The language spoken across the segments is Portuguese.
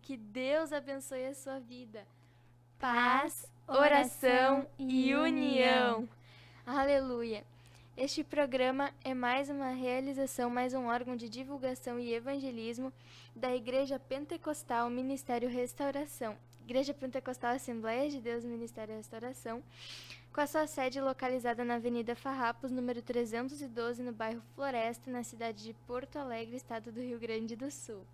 Que Deus abençoe a sua vida. Paz, oração e união. Aleluia. Este programa é mais uma realização, mais um órgão de divulgação e evangelismo da Igreja Pentecostal Ministério Restauração. Igreja Pentecostal Assembleia de Deus Ministério Restauração, com a sua sede localizada na Avenida Farrapos, número 312, no bairro Floresta, na cidade de Porto Alegre, estado do Rio Grande do Sul.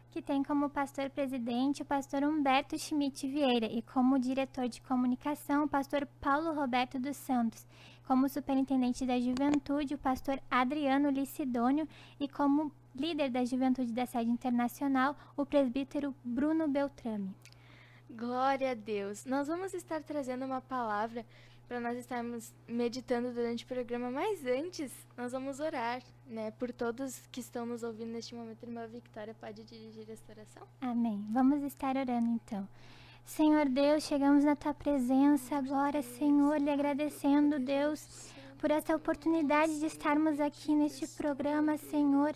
Que tem como pastor-presidente o pastor Humberto Schmidt Vieira e como diretor de comunicação o pastor Paulo Roberto dos Santos, como superintendente da juventude o pastor Adriano Licidônio e como líder da juventude da sede internacional o presbítero Bruno Beltrame. Glória a Deus! Nós vamos estar trazendo uma palavra para nós estarmos meditando durante o programa, mas antes nós vamos orar, né, por todos que estão nos ouvindo neste momento. Irmã Victoria, pode dirigir esta oração? Amém. Vamos estar orando então. Senhor Deus, chegamos na Tua presença agora, Senhor, lhe agradecendo, Deus, por essa oportunidade de estarmos aqui neste programa, Senhor.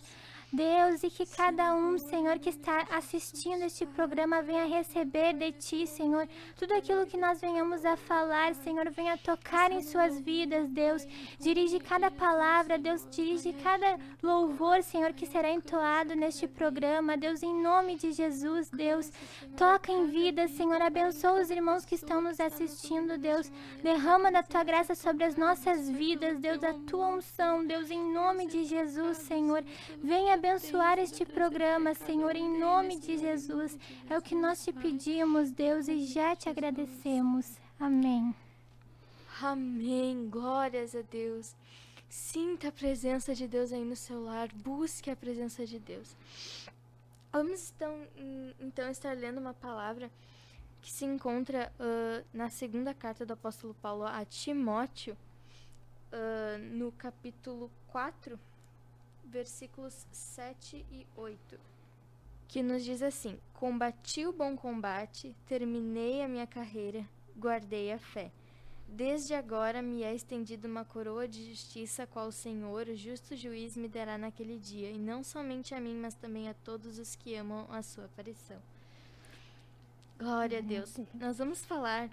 Deus, e que cada um, Senhor, que está assistindo este programa venha receber de Ti, Senhor, tudo aquilo que nós venhamos a falar, Senhor, venha tocar em suas vidas, Deus. Dirige cada palavra, Deus, dirige cada louvor, Senhor, que será entoado neste programa, Deus, em nome de Jesus, Deus. Toca em vida, Senhor, abençoa os irmãos que estão nos assistindo, Deus. Derrama da Tua graça sobre as nossas vidas, Deus, a Tua unção, Deus, em nome de Jesus, Senhor. Venha abençoar este programa, Senhor, em nome de Jesus. É o que nós te pedimos, Deus, e já te agradecemos. Amém. Amém. Glórias a Deus. Sinta a presença de Deus aí no seu lar. Busque a presença de Deus. Vamos então estar lendo uma palavra que se encontra na segunda carta do apóstolo Paulo a Timóteo, no capítulo 4, versículos 7 e 8, que nos diz assim: combati o bom combate, terminei a minha carreira, guardei a fé. Desde agora me é estendida uma coroa de justiça, a qual o Senhor, o justo juiz, me dará naquele dia, e não somente a mim, mas também a todos os que amam a sua aparição. Glória a Deus. Nós vamos falar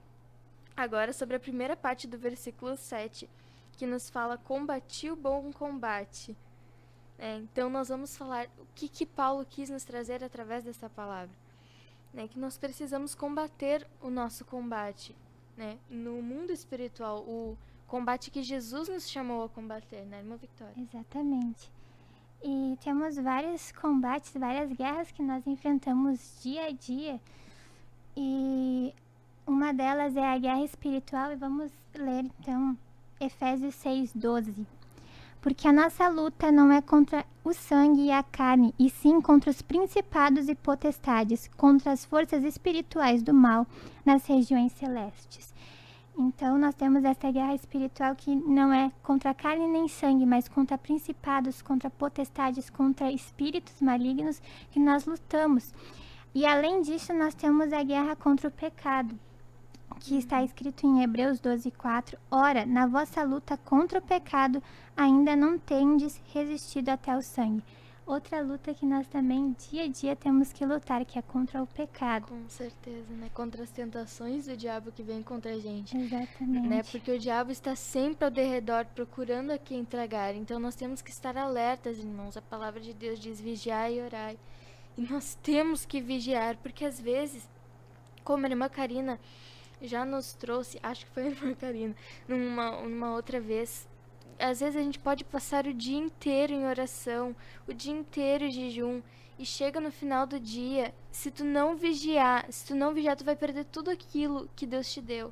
agora sobre a primeira parte do versículo 7, que nos fala: combati o bom combate. Então nós vamos falar o que Paulo quis nos trazer através dessa palavra, né? Que nós precisamos combater o nosso combate, né? No mundo espiritual, o combate que Jesus nos chamou a combater, né, irmã Victoria? Exatamente. E temos vários combates, várias guerras que nós enfrentamos dia a dia, e uma delas é a guerra espiritual, e vamos ler então Efésios 6:12. Porque a nossa luta não é contra o sangue e a carne, e sim contra os principados e potestades, contra as forças espirituais do mal nas regiões celestes. Então, nós temos essa guerra espiritual que não é contra carne nem sangue, mas contra principados, contra potestades, contra espíritos malignos que nós lutamos. E além disso, nós temos a guerra contra o pecado, que está escrito em Hebreus 12:4. Ora, na vossa luta contra o pecado, ainda não tendes resistido até o sangue. outra luta que nós também dia a dia temos que lutar, que é contra o pecado. Com certeza, né? Contra as tentações do diabo que vem contra a gente. Exatamente. Né? Porque o diabo está sempre ao derredor procurando a quem tragar. Então nós temos que estar alertas, irmãos. A palavra de Deus diz: vigiai e orai. E nós temos que vigiar, porque às vezes, como a irmã Karina já nos trouxe, acho que foi a irmã Karina, numa outra vez, às vezes a gente pode passar o dia inteiro em oração, o dia inteiro em jejum, e chega no final do dia, se tu não vigiar, tu vai perder tudo aquilo que Deus te deu.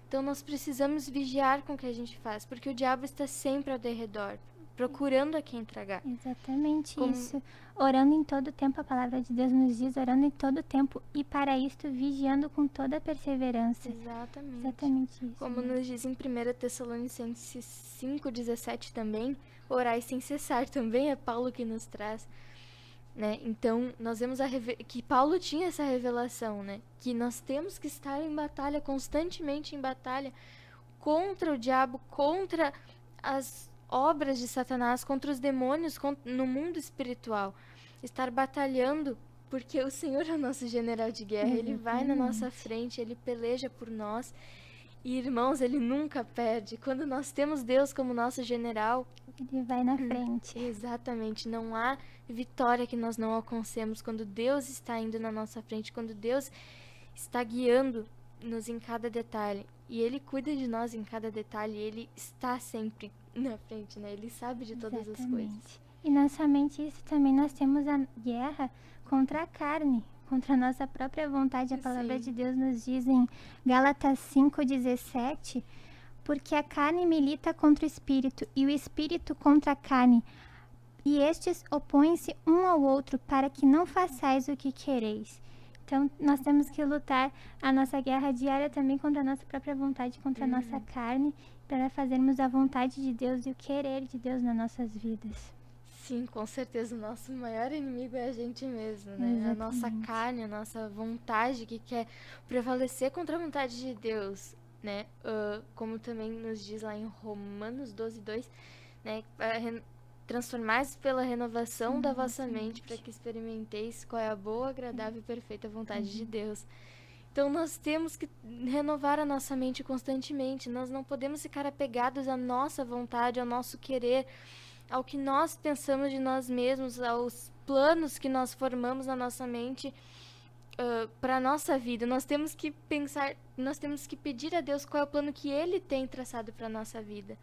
Então nós precisamos vigiar com o que a gente faz, porque o diabo está sempre ao derredor, procurando a quem tragar. Exatamente isso. Orando em todo tempo, a palavra de Deus nos diz, orando em todo tempo, e para isto vigiando com toda perseverança. Exatamente isso. Como nos diz em 1 Tessalonicenses 5,17 também, orai sem cessar, também é Paulo que nos traz. Né? Então, nós vemos que Paulo tinha essa revelação, né? Que nós temos que estar em batalha, constantemente em batalha, contra o diabo, contra as obras de Satanás, contra os demônios no mundo espiritual. Estar batalhando, porque o Senhor é o nosso general de guerra. Ele vai na nossa frente, Ele peleja por nós. E, irmãos, Ele nunca perde. Quando nós temos Deus como nosso general, Ele vai na frente. Exatamente. Não há vitória que nós não alcancemos quando Deus está indo na nossa frente, quando Deus está guiando-nos em cada detalhe. E Ele cuida de nós em cada detalhe. Ele está sempre na frente, né? Ele sabe de todas as coisas. E não somente isso, também nós temos a guerra contra a carne, contra a nossa própria vontade. A palavra de Deus nos diz em Gálatas 5,17, porque a carne milita contra o espírito e o espírito contra a carne, e estes opõem-se um ao outro para que não façais o que quereis. Então, nós temos que lutar a nossa guerra diária também contra a nossa própria vontade, contra a nossa carne, para fazermos a vontade de Deus e o querer de Deus nas nossas vidas. Sim, com certeza. O nosso maior inimigo é a gente mesmo, né? Exatamente. A nossa carne, a nossa vontade que quer prevalecer contra a vontade de Deus, né? Como também nos diz lá em Romanos 12:2, né? Transformai-vos pela renovação da vossa mente, para que experimenteis qual é a boa, agradável e perfeita vontade de Deus. Então, nós temos que renovar a nossa mente constantemente. Nós não podemos ficar apegados à nossa vontade, ao nosso querer, ao que nós pensamos de nós mesmos, aos planos que nós formamos na nossa mente para a nossa vida. Nós temos que pensar, nós temos que pedir a Deus qual é o plano que Ele tem traçado para a nossa vida.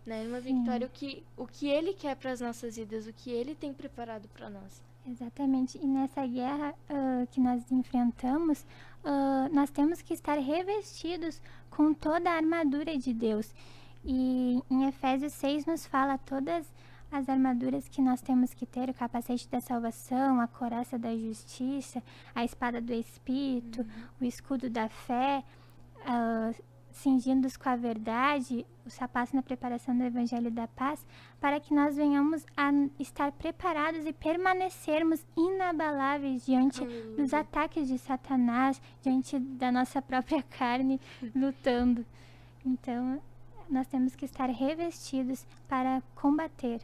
Né? Uma vitória, o que Ele quer para as nossas vidas, o que Ele tem preparado para nós. Exatamente. E nessa guerra que nós enfrentamos, nós temos que estar revestidos com toda a armadura de Deus. E em Efésios 6 nos fala todas as armaduras que nós temos que ter: o capacete da salvação, a couraça da justiça, a espada do Espírito, o escudo da fé, cingindo-os com a verdade, o sapato na preparação do Evangelho da Paz, para que nós venhamos a estar preparados e permanecermos inabaláveis diante dos ataques de Satanás, diante da nossa própria carne lutando. Então, nós temos que estar revestidos para combater.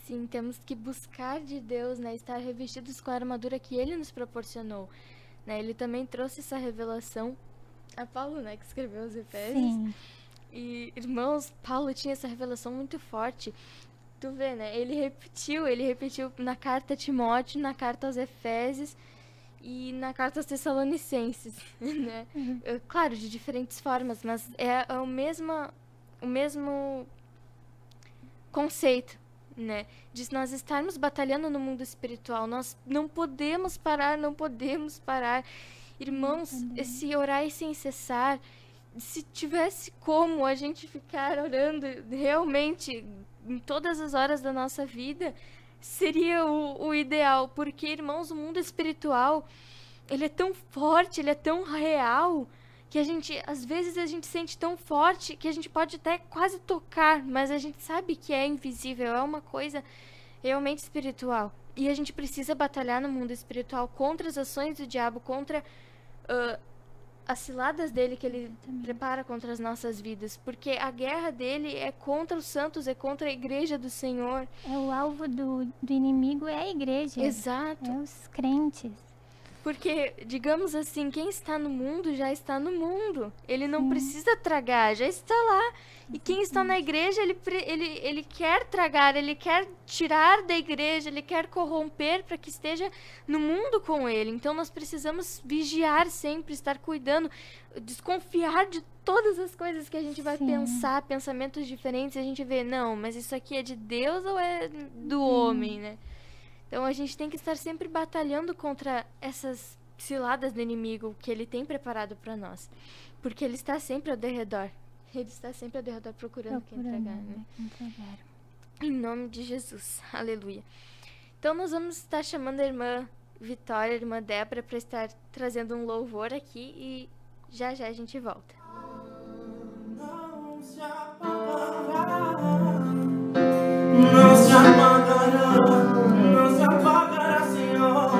Sim, temos que buscar de Deus, né? Estar revestidos com a armadura que Ele nos proporcionou. Né? Ele também trouxe essa revelação a Paulo, né, que escreveu os Efésios. Sim. E, irmãos, Paulo tinha essa revelação muito forte. Tu vê, né? Ele repetiu na carta a Timóteo, na carta aos Efésios e na carta aos Tessalonicenses, né? Claro, de diferentes formas, mas é o mesmo conceito, né? De nós estarmos batalhando no mundo espiritual. Nós não podemos parar. Irmãos, esse orar sem cessar, se tivesse como a gente ficar orando realmente em todas as horas da nossa vida, seria o ideal. Porque, irmãos, o mundo espiritual, ele é tão forte, ele é tão real, que às vezes a gente sente tão forte que a gente pode até quase tocar, mas a gente sabe que é invisível, é uma coisa realmente espiritual. E a gente precisa batalhar no mundo espiritual contra as ações do diabo, contra as ciladas dele que ele prepara contra as nossas vidas, porque a guerra dele é contra os santos, é contra a igreja do Senhor. É o alvo do inimigo, é a igreja. Exato. É os crentes. Porque, digamos assim, quem está no mundo já está no mundo. Ele não precisa tragar, já está lá. E quem está na igreja, ele quer tragar, ele quer tirar da igreja, ele quer corromper para que esteja no mundo com ele. Então nós precisamos vigiar sempre, estar cuidando, desconfiar de todas as coisas que a gente vai pensar, pensamentos diferentes, e a gente vê, não, mas isso aqui é de Deus ou é do homem, né? Então a gente tem que estar sempre batalhando contra essas ciladas do inimigo que ele tem preparado para nós. Porque ele está sempre ao derredor. Ele está sempre ao derredor procurando quem entregar, né? Em nome de Jesus. Aleluia. Então nós vamos estar chamando a irmã Vitória, a irmã Débora, para estar trazendo um louvor aqui e já a gente volta. Não se apagará, não se apagará, não se apagará, Senhor,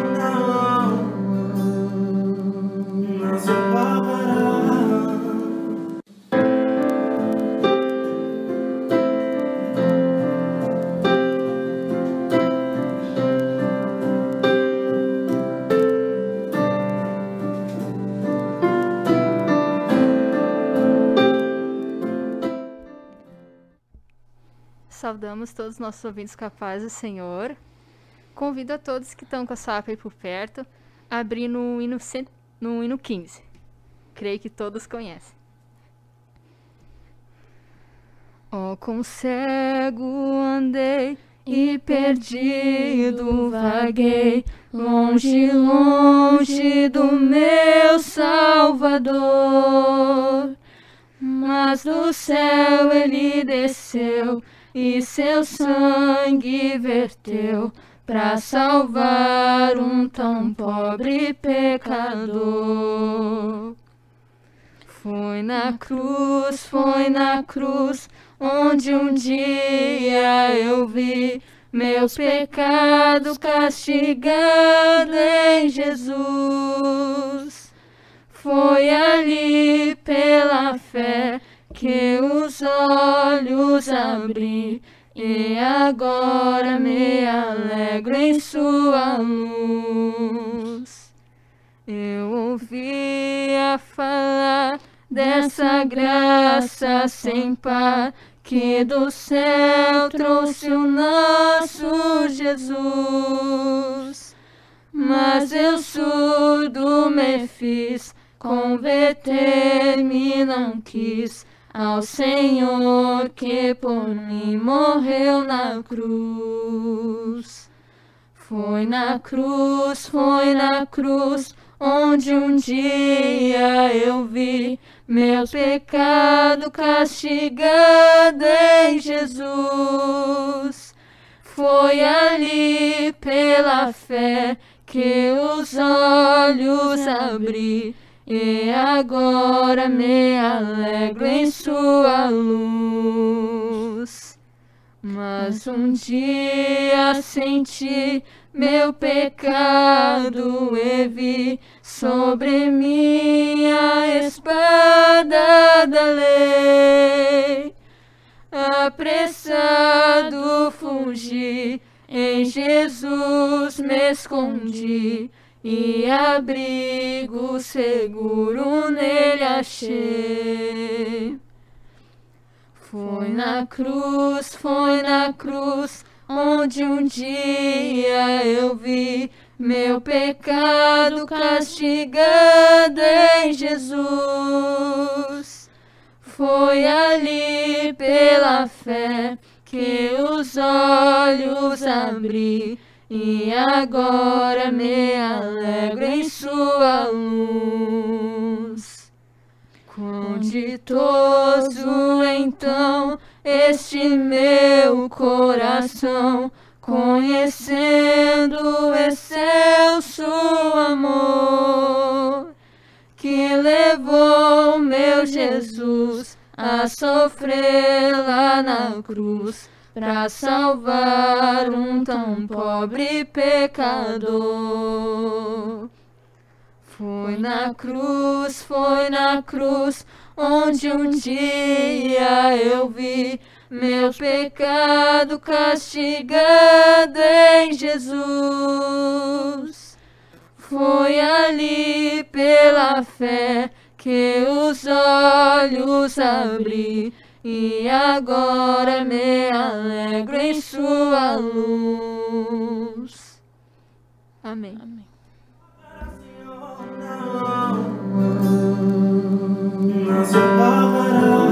não se apagará. Saudamos todos os nossos ouvintes com a paz do Senhor. Convido a todos que estão com a sua aí por perto a abrir no hino 15. Creio que todos conhecem. Oh, como cego andei e perdido vaguei, longe, longe do meu Salvador. Mas do céu ele desceu e seu sangue verteu para salvar um tão pobre pecador. Foi na cruz, onde um dia eu vi meus pecados castigado em Jesus. Foi ali pela fé que os olhos abri e agora me alegro em sua luz. Eu ouvia falar dessa graça sem par que do céu trouxe o nosso Jesus. Mas eu surdo me fiz, converter-me não quis ao Senhor que por mim morreu na cruz. Foi na cruz, onde um dia eu vi meu pecado castigado em Jesus. Foi ali pela fé que os olhos abri e agora me alegro em sua luz. Mas um dia senti meu pecado e vi sobre mim a espada da lei. Apressado fugi, em Jesus me escondi e abrigo seguro nele achei. Foi na cruz, onde um dia eu vi meu pecado castigado em Jesus. Foi ali pela fé que os olhos abri e agora me alegro em sua luz. Quão ditoso então este meu coração, conhecendo o excelso amor que levou meu Jesus a sofrer lá na cruz para salvar um tão pobre pecador. Foi na cruz, onde um dia eu vi meu pecado castigado em Jesus. Foi ali pela fé que os olhos abri, e agora me alegro em sua luz. Amém. Não se apagará.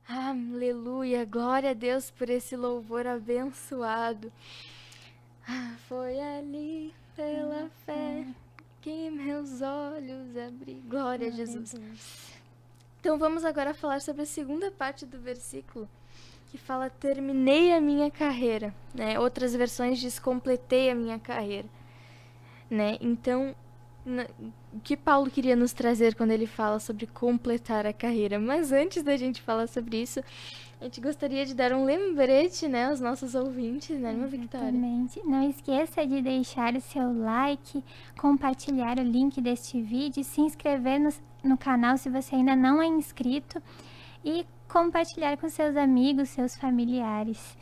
Aleluia, glória a Deus por esse louvor abençoado. Foi ali pela fé que meus olhos abri. Glória a Jesus. Então vamos agora falar sobre a segunda parte do versículo, que fala: terminei a minha carreira, né? Outras versões diz: completei a minha carreira, né? Então, o que Paulo queria nos trazer quando ele fala sobre completar a carreira? Mas antes da gente falar sobre isso, a gente gostaria de dar um lembrete, né, aos nossos ouvintes, né, irmã Victoria? Exatamente. Não esqueça de deixar o seu like, compartilhar o link deste vídeo, se inscrever no canal se você ainda não é inscrito e compartilhar com seus amigos, seus familiares.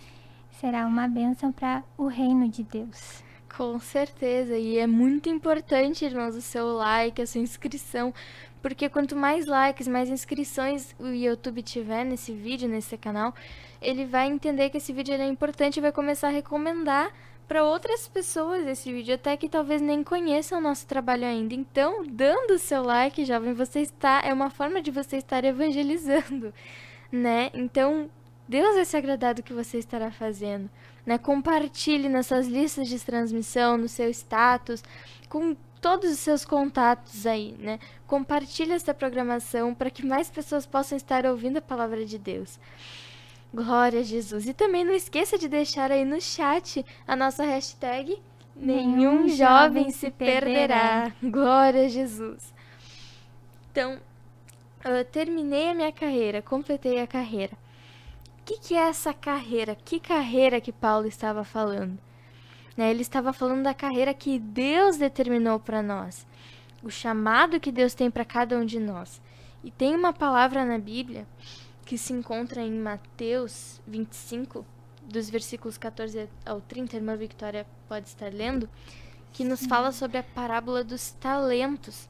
Será uma bênção para o reino de Deus. Com certeza, e é muito importante, irmãos, o seu like, a sua inscrição, porque quanto mais likes, mais inscrições o YouTube tiver nesse vídeo, nesse canal, ele vai entender que esse vídeo é importante e vai começar a recomendar para outras pessoas esse vídeo, até que talvez nem conheçam o nosso trabalho ainda. Então, dando o seu like, jovem, é uma forma de você estar evangelizando, né? Então, Deus vai se agradar do que você estará fazendo, né? Compartilhe nas suas listas de transmissão, no seu status, com todos os seus contatos aí, né? Compartilhe essa programação para que mais pessoas possam estar ouvindo a palavra de Deus. Glória a Jesus. E também não esqueça de deixar aí no chat a nossa hashtag Nenhum Jovem Se Perderá. Glória a Jesus. Então, eu terminei a minha carreira, completei a carreira. O que é essa carreira? Que carreira que Paulo estava falando? Né? Ele estava falando da carreira que Deus determinou para nós. O chamado que Deus tem para cada um de nós. E tem uma palavra na Bíblia que se encontra em Mateus 25, dos versículos 14 ao 30, a irmã Victoria pode estar lendo, que nos fala sobre a parábola dos talentos.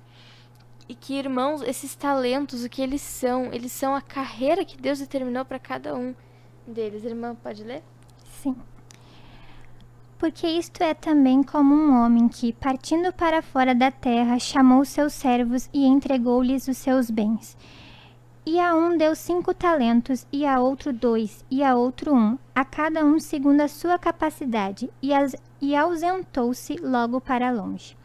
E que, irmãos, esses talentos, o que eles são a carreira que Deus determinou para cada um deles. Irmã, pode ler? Sim. Porque isto é também como um homem que, partindo para fora da terra, chamou seus servos e entregou-lhes os seus bens. E a um deu 5 talentos, e a outro 2, e a outro 1, a cada um segundo a sua capacidade, e ausentou-se logo para longe.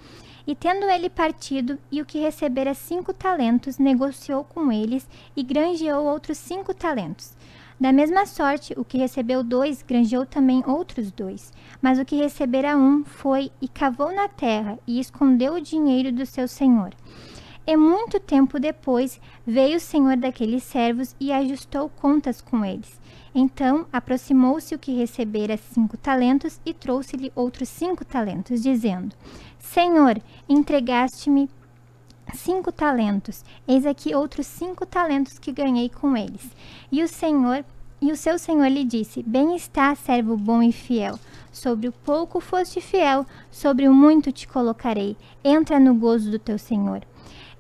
E tendo ele partido, e o que recebera 5 talentos, negociou com eles, e granjeou outros 5 talentos. Da mesma sorte, o que recebeu 2, granjeou também outros 2. Mas o que recebera 1 foi e cavou na terra, e escondeu o dinheiro do seu senhor. E muito tempo depois, veio o senhor daqueles servos e ajustou contas com eles. Então, aproximou-se o que recebera 5 talentos e trouxe-lhe outros 5 talentos, dizendo: Senhor, entregaste-me 5 talentos, eis aqui outros 5 talentos que ganhei com eles. E o senhor E o seu senhor lhe disse: Bem está, servo bom e fiel. Sobre o pouco foste fiel, sobre o muito te colocarei. Entra no gozo do teu senhor.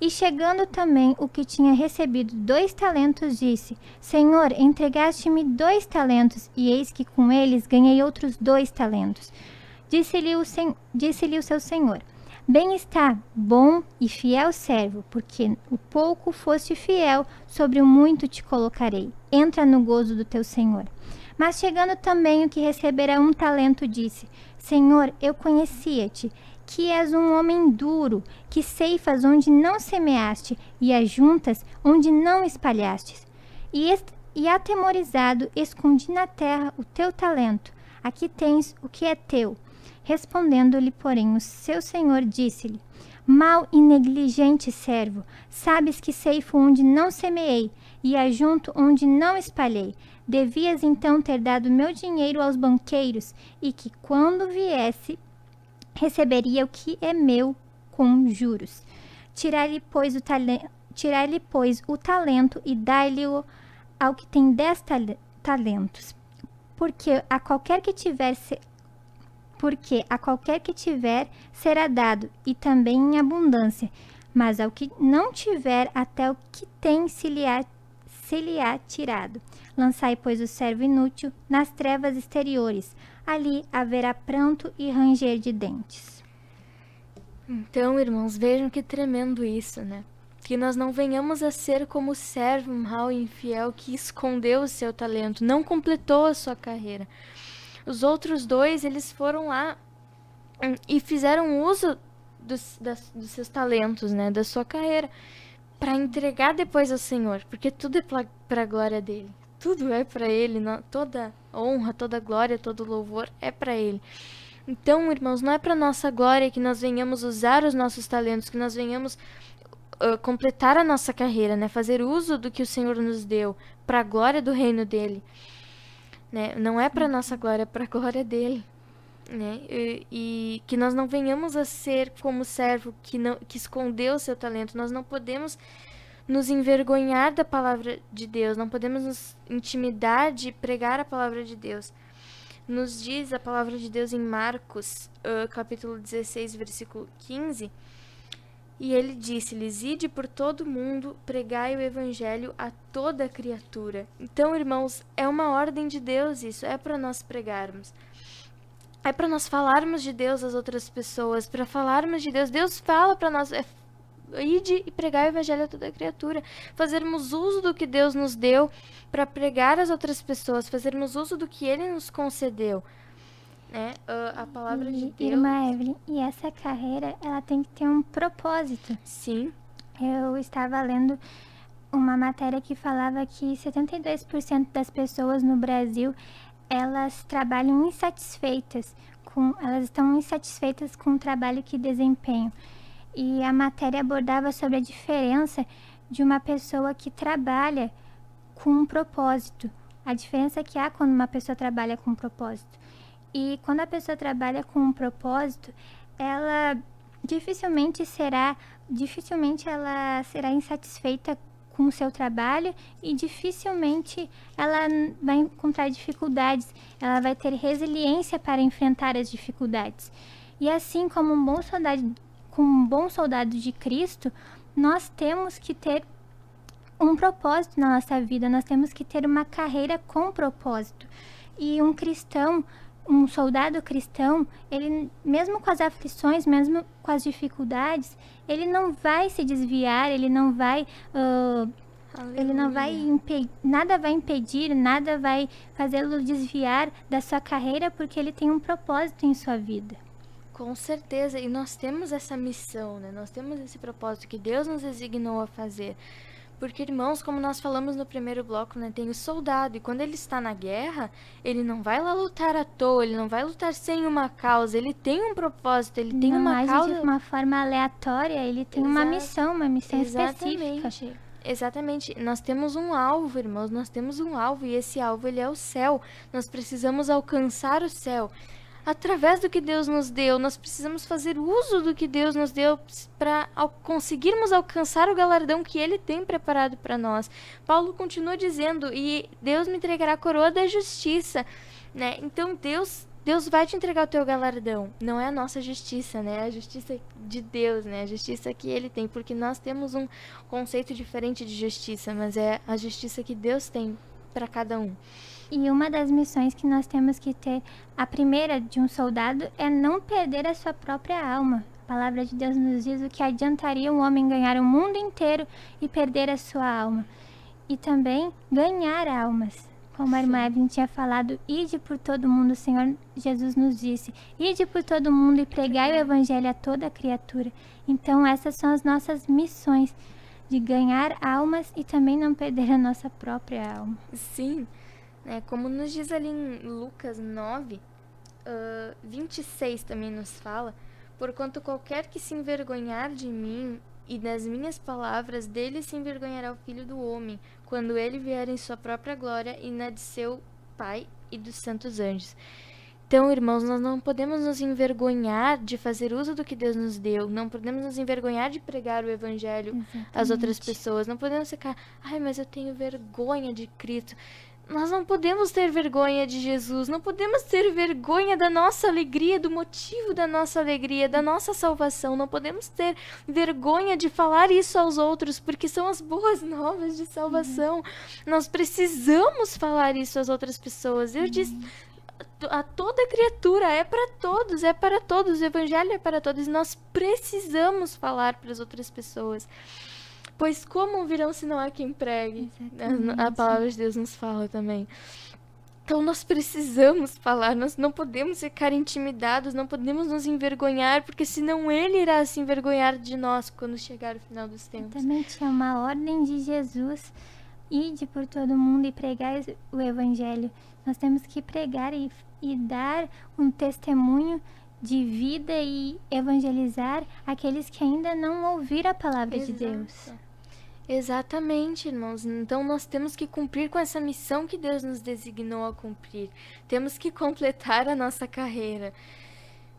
E chegando também o que tinha recebido 2 talentos, disse: Senhor, entregaste-me 2 talentos, e eis que com eles ganhei outros 2 talentos. Disse-lhe o seu senhor: Bem está, bom e fiel servo, porque o pouco foste fiel, sobre o muito te colocarei. Entra no gozo do teu senhor. Mas chegando também o que recebera 1 talento, disse: Senhor, eu conhecia-te, que és um homem duro, que ceifas onde não semeaste, e ajuntas onde não espalhastes. E atemorizado, escondi na terra o teu talento. Aqui tens o que é teu. Respondendo-lhe, porém, o seu senhor disse-lhe: Mau e negligente servo, sabes que ceifo onde não semeei, e ajunto onde não espalhei. Devias então ter dado meu dinheiro aos banqueiros, e que, quando viesse, receberia o que é meu com juros. Tirar-lhe, pois, o talento e dar-lhe ao que tem 10 talentos. Porque a qualquer que tiver será dado, e também em abundância. Mas ao que não tiver, até o que tem se lhe há tirado. Lançai, pois, o servo inútil nas trevas exteriores. Ali haverá pranto e ranger de dentes. Então, irmãos, vejam que tremendo isso, né? Que nós não venhamos a ser como o servo mau e infiel que escondeu o seu talento, não completou a sua carreira. Os outros 2, eles foram lá e fizeram uso dos seus talentos, né? Da sua carreira, para entregar depois ao Senhor, porque tudo é para a glória dele. Tudo é para ele, toda honra, toda glória, todo louvor é para ele. Então, irmãos, não é para nossa glória que nós venhamos usar os nossos talentos, que nós venhamos completar a nossa carreira, né? Fazer uso do que o Senhor nos deu para a glória do reino dele, né? Não é para nossa glória, é para a glória dele, né? E que nós não venhamos a ser como o servo que escondeu o seu talento. Nós não podemos nos envergonhar da palavra de Deus, não podemos nos intimidar de pregar a palavra de Deus. Nos diz a palavra de Deus em Marcos, capítulo 16, versículo 15, e ele disse-lhes: Ide por todo o mundo, pregai o evangelho a toda criatura. Então, irmãos, é uma ordem de Deus isso, é para nós pregarmos. É para nós falarmos de Deus às outras pessoas, para falarmos de Deus. Deus fala para nós: ide e pregar o evangelho a toda criatura. Fazermos uso do que Deus nos deu para pregar às outras pessoas, fazermos uso do que Ele nos concedeu, né? A palavra de Deus. Irmã Evelyn, e essa carreira, ela tem que ter um propósito. Sim. Eu estava lendo uma matéria que falava que 72% das pessoas no Brasil, elas trabalham insatisfeitas, elas estão insatisfeitas com o trabalho que desempenham. E a matéria abordava sobre a diferença de uma pessoa que trabalha com um propósito. A diferença que há quando uma pessoa trabalha com um propósito. E quando a pessoa trabalha com um propósito, ela dificilmente ela será insatisfeita com o seu trabalho e dificilmente ela vai encontrar dificuldades. Ela vai ter resiliência para enfrentar as dificuldades. E assim como um bom soldado de Cristo, nós temos que ter um propósito na nossa vida, nós temos que ter uma carreira com propósito. E um soldado cristão, ele, mesmo com as aflições, mesmo com as dificuldades, ele não vai se desviar, nada vai impedir, nada vai fazê-lo desviar da sua carreira, porque ele tem um propósito em sua vida. Com certeza, e nós temos essa missão, né? Nós temos esse propósito que Deus nos designou a fazer. Porque, irmãos, como nós falamos no primeiro bloco, né? Tem o soldado, e quando ele está na guerra, ele não vai lá lutar à toa, ele não vai lutar sem uma causa, ele tem um propósito, ele tem uma causa. Não age de uma forma aleatória, ele tem uma missão específica. Exatamente. Nós temos um alvo, irmãos, nós temos um alvo, e esse alvo, ele é o céu. Nós precisamos alcançar o céu. através do que Deus nos deu. Nós precisamos fazer uso do que Deus nos deu para conseguirmos alcançar o galardão que Ele tem preparado para nós. Paulo continua dizendo, e Deus me entregará a coroa da justiça, né? Então Deus vai te entregar o teu galardão. Não é a nossa justiça, né? É a justiça de Deus, né? A justiça que Ele tem, porque nós temos um conceito diferente de justiça, mas é a justiça que Deus tem para cada um. E uma das missões que nós temos que ter, a primeira de um soldado, é não perder a sua própria alma. A palavra de Deus nos diz o que adiantaria um homem ganhar o mundo inteiro e perder a sua alma. E também ganhar almas. Como a irmã Evelyn tinha falado, ide por todo mundo, o Senhor Jesus nos disse, ide por todo mundo e pregai o evangelho a toda criatura. Então essas são as nossas missões, de ganhar almas e também não perder a nossa própria alma. Sim, como nos diz ali em Lucas 9, 26 também nos fala, porquanto qualquer que se envergonhar de mim e das minhas palavras, dele se envergonhará o Filho do Homem, quando ele vier em sua própria glória e na de seu Pai e dos santos anjos. Então, irmãos, nós não podemos nos envergonhar de fazer uso do que Deus nos deu. Não podemos nos envergonhar de pregar o evangelho às outras pessoas. Não podemos ficar, mas eu tenho vergonha de Cristo. Nós não podemos ter vergonha de Jesus, não podemos ter vergonha da nossa alegria, do motivo da nossa alegria, da nossa salvação. Não podemos ter vergonha de falar isso aos outros, porque são as boas novas de salvação. Nós precisamos falar isso às outras pessoas. Eu disse a toda criatura, é para todos, o evangelho é para todos, e nós precisamos falar para as outras pessoas. Pois como virão se não há quem pregue? A palavra de Deus nos fala também. Então nós precisamos falar, nós não podemos ficar intimidados, não podemos nos envergonhar, porque senão Ele irá se envergonhar de nós quando chegar o final dos tempos. Também tinha uma ordem de Jesus, ide por todo mundo e pregar o evangelho. Nós temos que pregar e dar um testemunho de vida e evangelizar aqueles que ainda não ouviram a palavra de Deus. Exatamente, irmãos. Então nós temos que cumprir com essa missão que Deus nos designou a cumprir. Temos que completar a nossa carreira.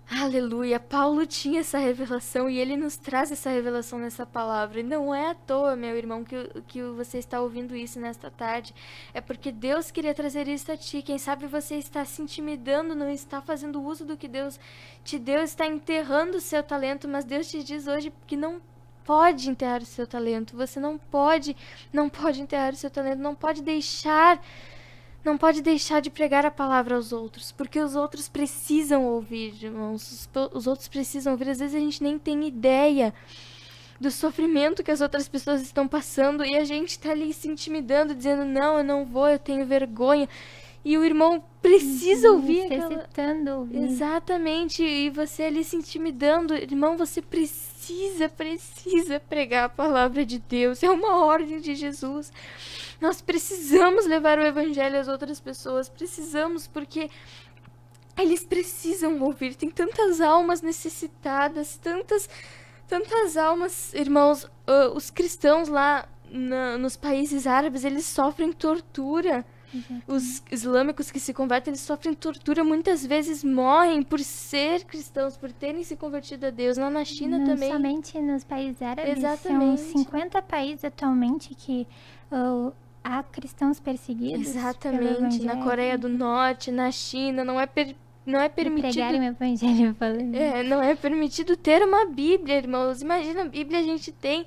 Aleluia. Paulo tinha essa revelação e ele nos traz essa revelação nessa palavra. E não é à toa, meu irmão, que você está ouvindo isso nesta tarde. É porque Deus queria trazer isso a ti. Quem sabe você está se intimidando, não está fazendo uso do que Deus te deu, está enterrando o seu talento, mas Deus te diz hoje que não pode enterrar o seu talento. Você não pode enterrar o seu talento, não pode deixar de pregar a palavra aos outros, porque os outros precisam ouvir, irmãos. Os outros precisam ouvir. Às vezes a gente nem tem ideia do sofrimento que as outras pessoas estão passando e a gente está ali se intimidando, dizendo, não, eu não vou, eu tenho vergonha. E o irmão precisa ouvir. Necessitando ouvir. Exatamente. E você ali se intimidando. Irmão, você precisa pregar a palavra de Deus. É uma ordem de Jesus. Nós precisamos levar o evangelho às outras pessoas. Precisamos, porque eles precisam ouvir. Tem tantas almas necessitadas, tantas almas, irmãos. Os cristãos lá nos países árabes, eles sofrem tortura. Os islâmicos que se convertem, eles sofrem tortura, muitas vezes morrem por ser cristãos, por terem se convertido a Deus. Lá na China não também. Somente nos países árabes. Exatamente. São 50 países atualmente que há cristãos perseguidos. Exatamente. Na Coreia do Norte, na China, não é permitido. Pregarem o evangelho falando. Não é permitido ter uma Bíblia, irmãos. Imagina, a Bíblia a gente tem,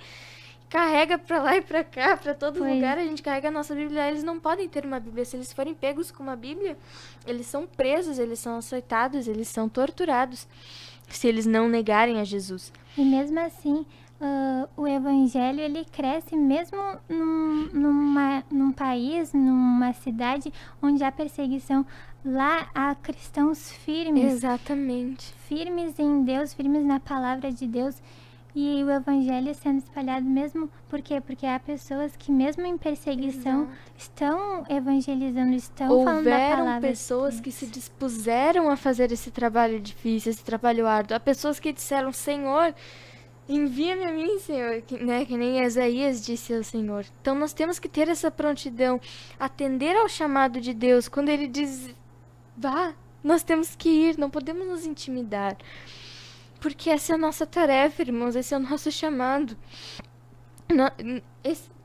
carrega pra lá e pra cá, pra todo lugar, a gente carrega a nossa Bíblia. Eles não podem ter uma Bíblia. Se eles forem pegos com uma Bíblia, eles são presos, eles são açoitados, eles são torturados, se eles não negarem a Jesus. E mesmo assim, o evangelho, ele cresce mesmo num país, numa cidade onde há perseguição. Lá há cristãos firmes. Exatamente. Firmes em Deus, firmes na palavra de Deus. E o evangelho sendo espalhado mesmo, por quê? Porque há pessoas que mesmo em perseguição estão evangelizando, estão falando da palavra. Houveram pessoas que se dispuseram a fazer esse trabalho difícil, esse trabalho árduo. Há pessoas que disseram, Senhor, envia-me a mim, Senhor, que nem Isaías disse ao Senhor. Então nós temos que ter essa prontidão, atender ao chamado de Deus. Quando Ele diz, vá, nós temos que ir, não podemos nos intimidar. Porque essa é a nossa tarefa, irmãos, esse é o nosso chamado.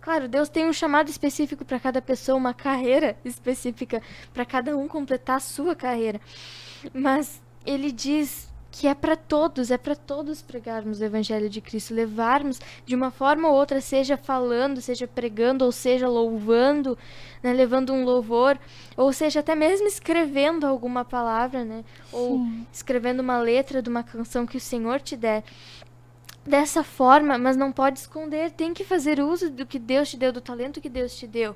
Claro, Deus tem um chamado específico para cada pessoa, uma carreira específica para cada um completar a sua carreira. Mas Ele diz que é para todos pregarmos o Evangelho de Cristo, levarmos de uma forma ou outra, seja falando, seja pregando, ou seja louvando, né, levando um louvor, ou seja até mesmo escrevendo alguma palavra, né, ou escrevendo uma letra de uma canção que o Senhor te der. Dessa forma, mas não pode esconder, tem que fazer uso do que Deus te deu, do talento que Deus te deu.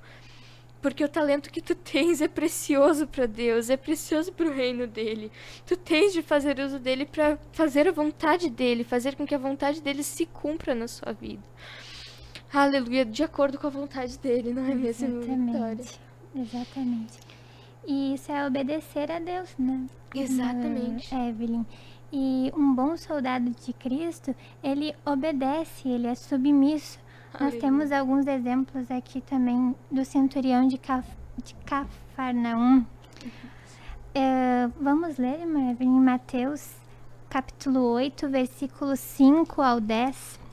Porque o talento que tu tens é precioso para Deus, é precioso para o reino dele. Tu tens de fazer uso dele para fazer a vontade dele, fazer com que a vontade dele se cumpra na sua vida. Aleluia, de acordo com a vontade dele, não é mesmo, Vitória? Exatamente. E isso é obedecer a Deus, né? Exatamente. Evelyn. E um bom soldado de Cristo, ele obedece, ele é submisso. Nós temos alguns exemplos aqui também do centurião de Cafarnaum. Vamos ler, irmã, em Mateus capítulo 8, versículos 5 ao 10.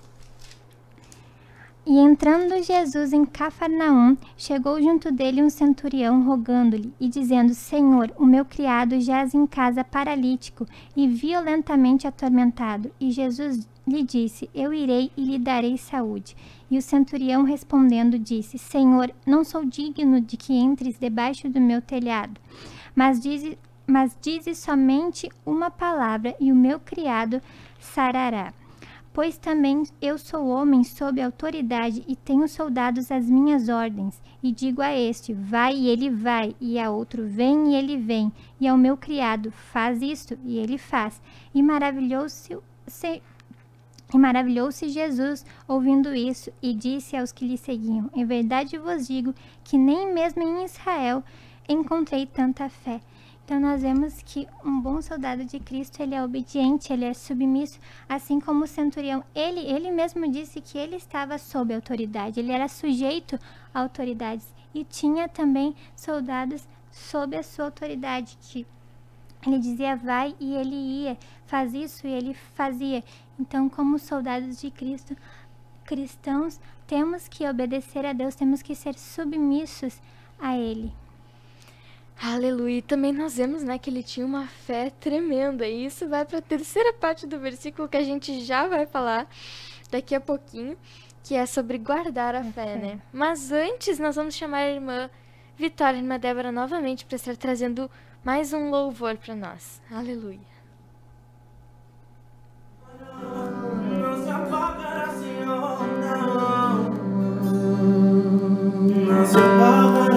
E entrando Jesus em Cafarnaum, chegou junto dele um centurião rogando-lhe e dizendo: Senhor, o meu criado jaz em casa paralítico e violentamente atormentado. E Jesus lhe disse: Eu irei e lhe darei saúde. E o centurião respondendo disse: Senhor, não sou digno de que entres debaixo do meu telhado, mas dize somente uma palavra e o meu criado sarará. Pois também eu sou homem sob autoridade e tenho soldados às minhas ordens. E digo a este: vai, e ele vai, e a outro: vem, e ele vem, e ao meu criado: faz isto, e ele faz. E maravilhou-se Jesus ouvindo isso, e disse aos que lhe seguiam: em verdade vos digo que nem mesmo em Israel encontrei tanta fé. Então nós vemos que um bom soldado de Cristo, ele é obediente, ele é submisso, assim como o centurião. Ele mesmo disse que ele estava sob autoridade, ele era sujeito a autoridades e tinha também soldados sob a sua autoridade, que ele dizia vai e ele ia, faz isso e ele fazia. Então, como soldados de Cristo, cristãos, temos que obedecer a Deus, temos que ser submissos a Ele. Aleluia. E também nós vemos, né, que ele tinha uma fé tremenda. E isso vai para a terceira parte do versículo que a gente já vai falar daqui a pouquinho, que é sobre guardar a fé, né? Mas antes nós vamos chamar a irmã Vitória, a irmã Débora novamente para estar trazendo mais um louvor para nós. Aleluia. Não se apagará, Senhor, não se apagará.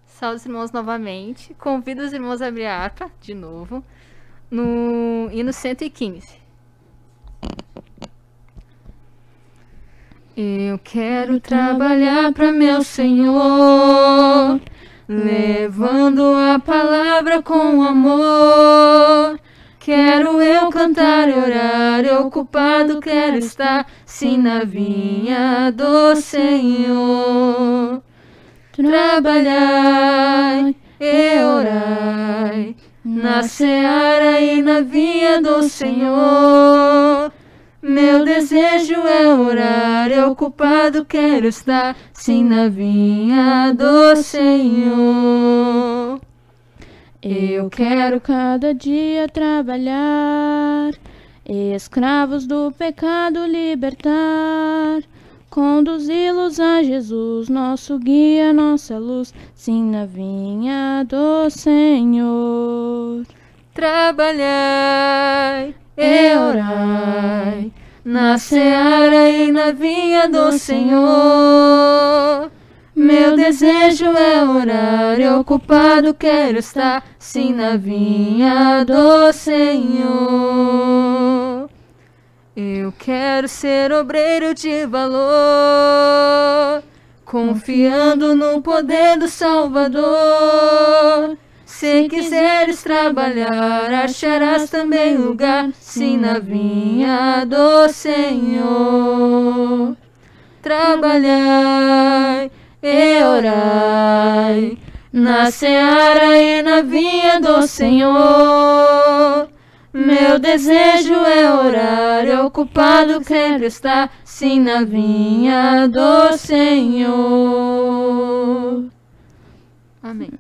Salve os irmãos novamente. Convido os irmãos a abrir a harpa de novo no hino 115. Eu quero trabalhar para meu Senhor, levando a palavra com amor. Quero eu cantar e orar, eu ocupado quero estar, sim, na vinha do Senhor. Trabalhai e orai na seara e na vinha do Senhor. Meu desejo é orar, eu ocupado quero estar, sim, na vinha do Senhor. Eu quero cada dia trabalhar, escravos do pecado libertar, conduzi-los a Jesus, nosso guia, nossa luz, sim, na vinha do Senhor. Trabalhai e orai na seara e na vinha do Senhor. Meu desejo é orar, e ocupado quero estar, sim, na vinha do Senhor. Eu quero ser obreiro de valor, confiando no poder do Salvador. Se quiseres trabalhar, acharás também lugar, sim, na vinha do Senhor. Trabalhai e orai na seara e na vinha do Senhor. Meu desejo é orar, e ocupado quero estar, sim, na vinha do Senhor. Amém.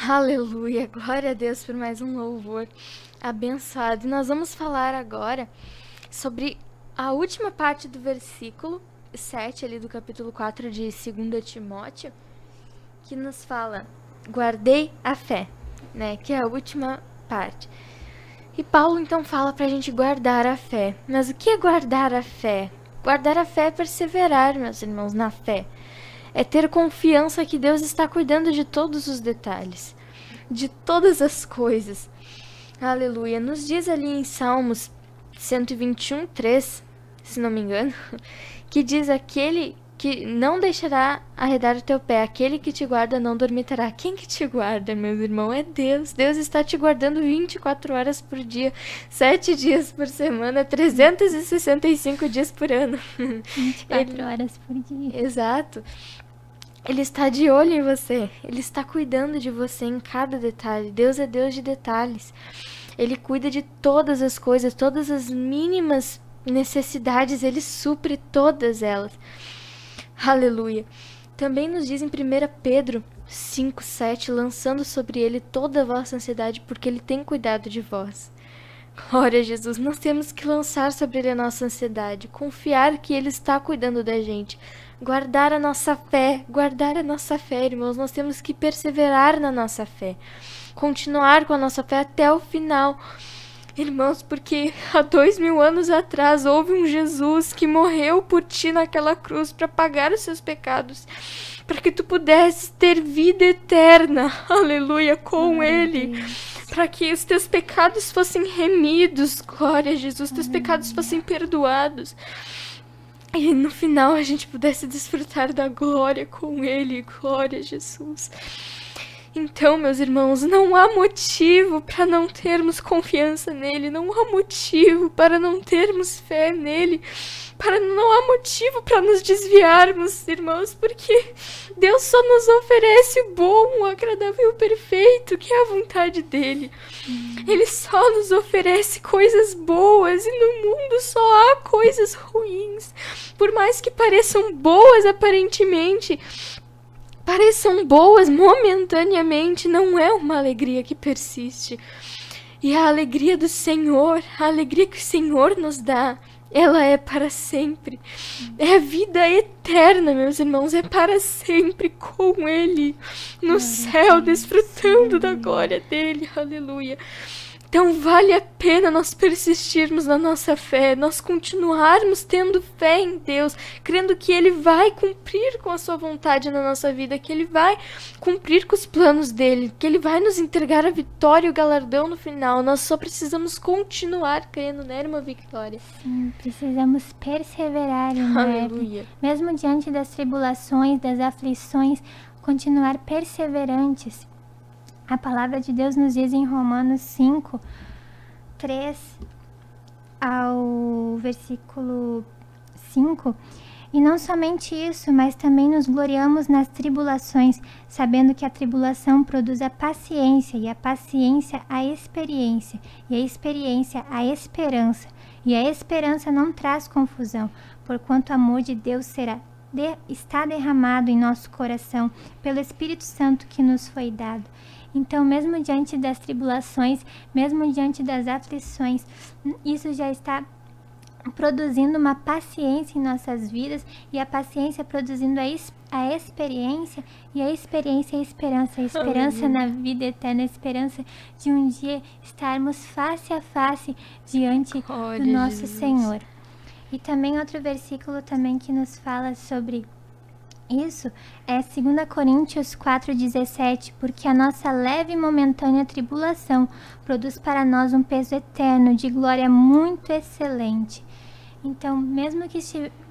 Aleluia, glória a Deus por mais um louvor abençoado. E nós vamos falar agora sobre a última parte do versículo 7 ali do capítulo 4 de 2 Timóteo, que nos fala, guardei a fé, né, que é a última parte. E Paulo então fala pra gente guardar a fé. Mas o que é guardar a fé? Guardar a fé é perseverar, meus irmãos, na fé. É ter confiança que Deus está cuidando de todos os detalhes, de todas as coisas. Aleluia. Nos diz ali em Salmos 121:3, se não me engano, que diz: aquele que não deixará arredar o teu pé, aquele que te guarda não dormitará. Quem que te guarda, meus irmãos? É Deus. Deus está te guardando 24 horas por dia, 7 dias por semana, 365 dias por ano. 24 horas por dia. Exato. Ele está de olho em você. Ele está cuidando de você em cada detalhe. Deus é Deus de detalhes. Ele cuida de todas as coisas, todas as mínimas necessidades. Ele supre todas elas. Aleluia. Também nos diz em 1 Pedro 5:7, lançando sobre ele toda a vossa ansiedade, porque ele tem cuidado de vós. Glória a Jesus. Nós temos que lançar sobre ele a nossa ansiedade, confiar que ele está cuidando da gente. Guardar a nossa fé, irmãos. Nós temos que perseverar na nossa fé. Continuar com a nossa fé até o final. Irmãos, porque há 2000 anos atrás houve um Jesus que morreu por ti naquela cruz para pagar os seus pecados, para que tu pudesses ter vida eterna, aleluia, com Ele, para que os teus pecados fossem remidos, glória a Jesus, teus pecados fossem perdoados. E no final a gente pudesse desfrutar da glória com Ele, glória a Jesus. Então, meus irmãos, não há motivo para não termos confiança nele, não há motivo para não termos fé nele, não há motivo para nos desviarmos, irmãos, porque Deus só nos oferece o bom, o agradável e o perfeito, que é a vontade dele. Ele só nos oferece coisas boas e no mundo só há coisas ruins. Por mais que pareçam boas aparentemente, pareçam boas momentaneamente, não é uma alegria que persiste. E a alegria do Senhor, a alegria que o Senhor nos dá, ela é para sempre. É a vida eterna, meus irmãos, é para sempre com Ele, no céu, desfrutando da glória dele, aleluia. Então vale a pena nós persistirmos na nossa fé, nós continuarmos tendo fé em Deus, crendo que Ele vai cumprir com a sua vontade na nossa vida, que Ele vai cumprir com os planos dEle, que Ele vai nos entregar a vitória e o galardão no final. Nós só precisamos continuar crendo, né, irmã Victória? Sim, precisamos perseverar, Aleluia. mesmo diante das tribulações, das aflições, continuar perseverantes. A palavra de Deus nos diz em Romanos 5, 3 ao versículo 5, E não somente isso, mas também nos gloriamos nas tribulações, sabendo que a tribulação produz a paciência, e a paciência a experiência, e a experiência a esperança. E a esperança não traz confusão, porquanto o amor de Deus está derramado em nosso coração pelo Espírito Santo que nos foi dado. Então, mesmo diante das tribulações, mesmo diante das aflições, isso já está produzindo uma paciência em nossas vidas, e a paciência produzindo a experiência, e a experiência é a esperança na vida eterna, a esperança de um dia estarmos face a face diante do nosso Senhor. E também outro versículo também que nos fala sobre isso é 2 Coríntios 4,17, porque a nossa leve e momentânea tribulação produz para nós um peso eterno de glória muito excelente. Então, mesmo que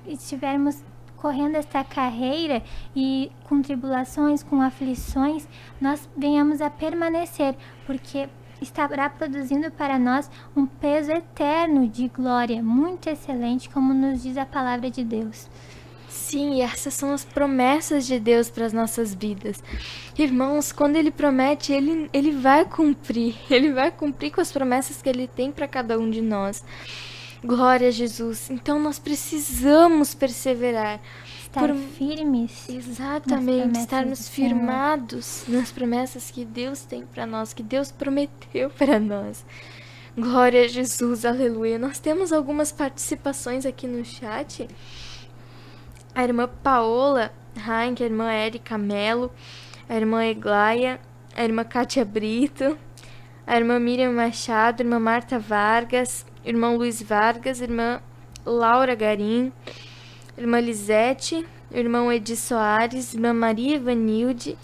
estivermos correndo esta carreira e com tribulações, com aflições, nós venhamos a permanecer, porque estará produzindo para nós um peso eterno de glória muito excelente, como nos diz a palavra de Deus. Sim, e essas são as promessas de Deus para as nossas vidas. Irmãos, quando Ele promete, Ele vai cumprir. Ele vai cumprir com as promessas que Ele tem para cada um de nós. Glória a Jesus. Então nós precisamos perseverar. Estar firmes. Exatamente, estarmos firmados nas promessas que Deus tem para nós, que Deus prometeu para nós. Glória a Jesus, aleluia. Nós temos algumas participações aqui no chat. A irmã Paola Heinck, a irmã Érica Melo, a irmã Eglaia, a irmã Kátia Brito, a irmã Miriam Machado, a irmã Marta Vargas, irmão Luiz Vargas, irmã Laura Garim, irmã Lisete, irmão Edi Soares, irmã Maria Evanilde,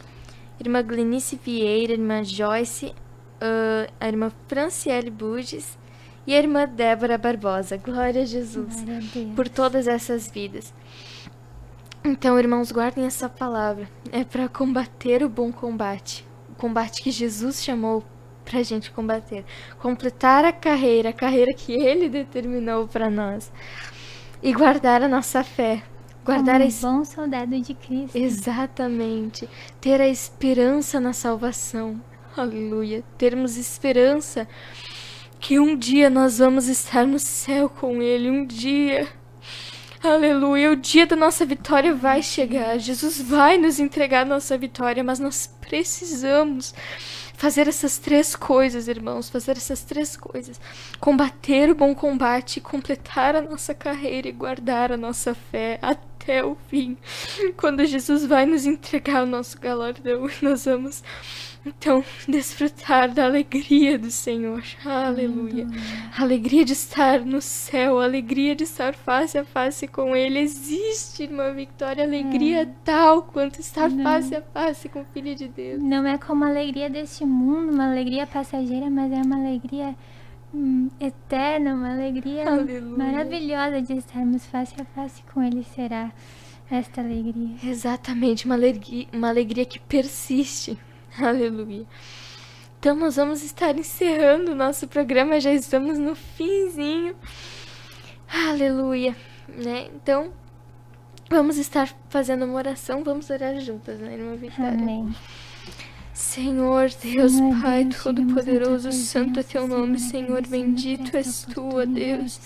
irmã Glenice Vieira, irmã Joyce, a irmã Franciele Buges e a irmã Débora Barbosa. Glória a Jesus. Glória a Deus. Por todas essas vidas. Então, irmãos, guardem essa palavra. É para combater o bom combate. O combate que Jesus chamou pra gente combater. Completar a carreira que Ele determinou para nós. E guardar a nossa fé. Guardar como bom soldado de Cristo. Exatamente. Ter a esperança na salvação. Aleluia. Termos esperança que um dia nós vamos estar no céu com Ele. Um dia. Aleluia. O dia da nossa vitória vai chegar. Jesus vai nos entregar a nossa vitória, mas nós precisamos fazer essas 3 coisas, irmãos. Fazer essas 3 coisas. Combater o bom combate, completar a nossa carreira e guardar a nossa fé até o fim. Quando Jesus vai nos entregar o nosso galardão, nós vamos, então, desfrutar da alegria do Senhor. Aleluia. Alegria de estar no céu, alegria de estar face a face com Ele. Existe, irmã Victoria, alegria tal quanto estar face a face com o Filho de Deus. Não é como a alegria deste mundo, uma alegria passageira, mas é uma alegria eterna, uma alegria maravilhosa de estarmos face a face com Ele. Será esta alegria. Exatamente, uma alegria que persiste. Aleluia. Então nós vamos estar encerrando o nosso programa, já estamos no finzinho. Aleluia, né? Então vamos estar fazendo uma oração, vamos orar juntas, né, irmã Vitória? Amém. Senhor Deus, Senhor Pai Deus, Todo-Poderoso, chegamos santo é na teu tua nome, presença, Senhor, bendito és tu, ó Deus.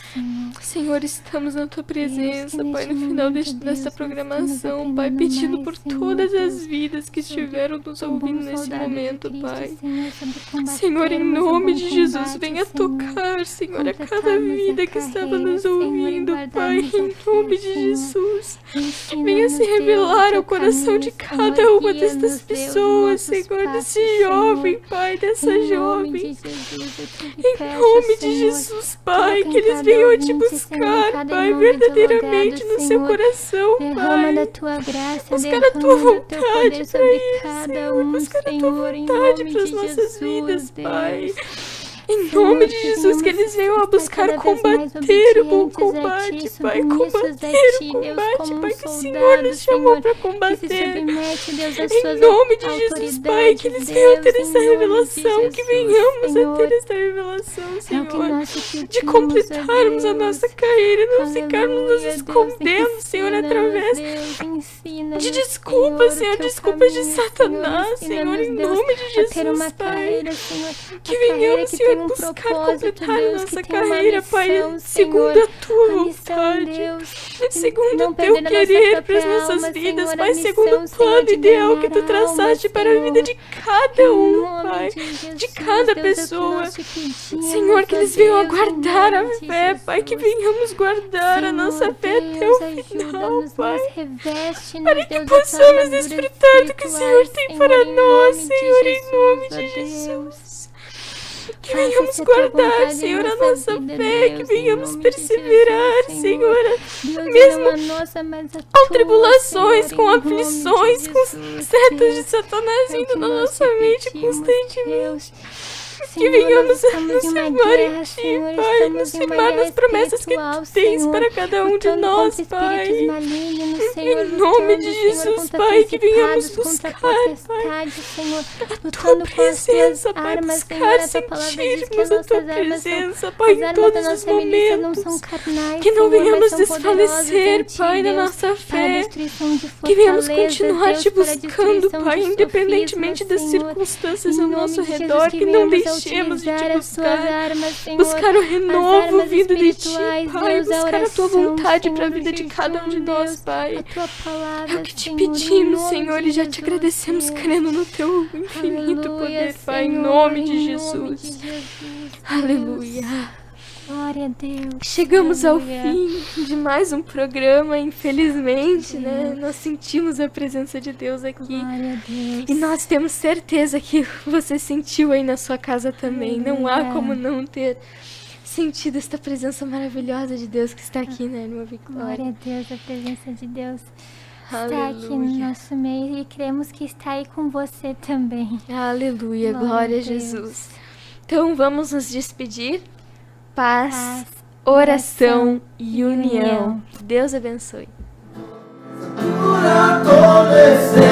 Senhor, estamos na tua presença, Pai, no final desta programação, Pai, pedindo por todas as vidas que estiveram nos ouvindo nesse momento, Pai. Senhor, em nome de Jesus, venha tocar, Senhor, a cada vida que estava nos ouvindo, Pai, em nome de Jesus. Venha se revelar ao coração de cada uma destas pessoas, Senhor, desse jovem, Pai, dessa jovem. Em nome de Jesus, Pai, que eles venham te buscar, Pai, verdadeiramente no seu coração, Pai. Derrama da tua graça, buscar a tua vontade sobre para cada Senhor, um, buscar a tua Senhor, em vontade nome para as de nossas Jesus, vidas, Pai. Deus. Em Senhor, nome de que Jesus, que venhamos eles venham a estar buscar cada vez mais combater o bom obedientes a combate, Ti, Pai. submissos Combater a Ti, o Deus, combate, como um Pai, que o Senhor soldado, nos chamou Senhor, para que se combater. submete, Deus, às Em Suas nome de Jesus, Pai, que eles venham ter Deus, essa em nome de revelação, que Jesus, venhamos a Senhor. ter essa revelação, É o que Senhor. nós te pedimos, De completarmos a Deus. nossa carreira, não ficarmos nos Aleluia, escondendo, Deus, Senhor, ensina-nos, através Deus, ensina-nos, de desculpas, Senhor, o teu desculpas de caminho, Satanás, Senhor, Senhor, em ensina-nos, nome de Deus, a ter uma Jesus, Pai. carreira, Senhor, Que uma carreira venhamos, que Senhor, tem um buscar propósito, completar a Deus, nossa que tem uma carreira, Pai, missão, segundo Senhor, a Tua uma missão, vontade, Deus, segundo não o Teu perder a nossa querer para as própria nossas alma, vidas, Senhor, a Pai, segundo missão, o Senhor, plano de ideal que Tu ganhar traçaste almas, para a vida Senhor. de cada Em um, nome Pai, de Jesus, de cada Deus, é o que pessoa. nós te pedimos, Senhor, que ó eles venham a Deus, em guardar a nome de fé, Pai, que Jesus. venhamos guardar a nossa Senhor, fé até Deus, o final, ajuda-nos, Pai. nos reveste-nos, Para que Deus, da tua possamos armadura desfrutar do que o Senhor tem espirituais, para Senhor, nós, em Senhor, nome em nome de de Jesus, ó Deus. Jesus. Que Faça-se venhamos a tua guardar, vontade em Senhor, a nossa nossa vida, fé, que Deus, em venhamos nome de perseverar, Jesus, Senhor, Deus, mesmo não a nossa, mas a com tua, tribulações, Senhor, com em nome de aflições, com Jesus, setas de Deus. Satanás É o indo que na nós nossa te mente pedimos, constantemente. Deus. Que Senhor, venhamos nós a estamos nos em uma firmar em guerra, Ti, Senhor, Pai, estamos nos em uma firmar guerra nas promessas que espiritual, Tu tens Senhor, para cada um de lutando nós, contra Pai. espíritos malignos, Senhor, Em nome de lutando, Jesus, Senhor, contra Pai, que venhamos principados, contra buscar, potestades, Senhor, Tua lutando com as presença, tuas Pai, armas, Senhor, buscar a tua palavra diz que as sentirmos a Tua nossas armas são, presença, Pai, as em armas da todos os nossa milícia não são momentos. carnais, Que não Senhor, mas venhamos são poderosas em desfalecer, Ti, Pai, na Deus, nossa para a fé. destruição de Que venhamos fortalezas, continuar Deus, Te para a buscando, destruição Pai, de independentemente sofismas, das Senhor. circunstâncias Em ao nome nosso de Jesus, redor, que que não venhamos a deixemos de Te utilizar as tuas buscar. armas, Senhor, Buscar o as renovo armas vindo de Ti, espirituais, Pai. Deus, a Buscar a Tua oração, vontade para a Senhor, vida o de cada um de jejum, nós, Deus, Pai. a tua palavra, É o que Te Senhor, em pedimos, nome Senhor, de e já Te Jesus, agradecemos, Senhor. crendo no Teu infinito Aleluia, poder, Pai, em Senhor, nome de em Jesus. nome de Jesus, Aleluia. Deus. Glória a Deus. Chegamos ao Aleluia. fim de mais um programa, infelizmente, né? Nós sentimos a presença de Deus aqui. Glória a Deus. E nós temos certeza que você sentiu aí na sua casa também. Não há Aleluia. como não ter sentido esta presença maravilhosa de Deus que está aqui, né, irmã Victoria? Glória a Deus, a presença de Deus está aqui no Aleluia. nosso meio e cremos que está aí com você também. Aleluia, Glória glória a a Deus. Jesus. Então vamos nos despedir. Paz, Paz, oração e e união. união. Deus abençoe. Por adolescente.